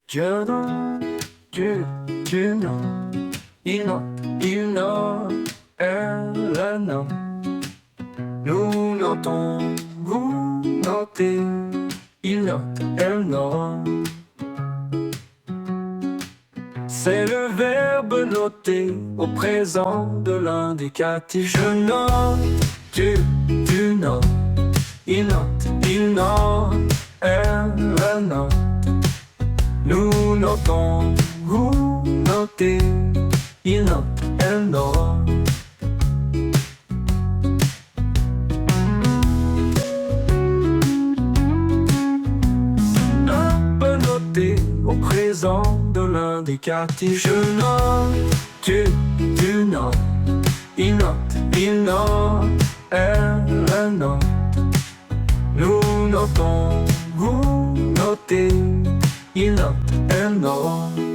Je note, tu notes, il note, elle note. Nous notons, vous notez, il note, elle note. C'est le verbe noter au présent de l'indicatif. Je note, tu notes, il note, elle note. Nous notons, vous notez, il note, elle note. Un peu noté au présent de l'indicatif. Je note, tu notes, il note, elle note. Nous notons, vous notez, il note, elle note.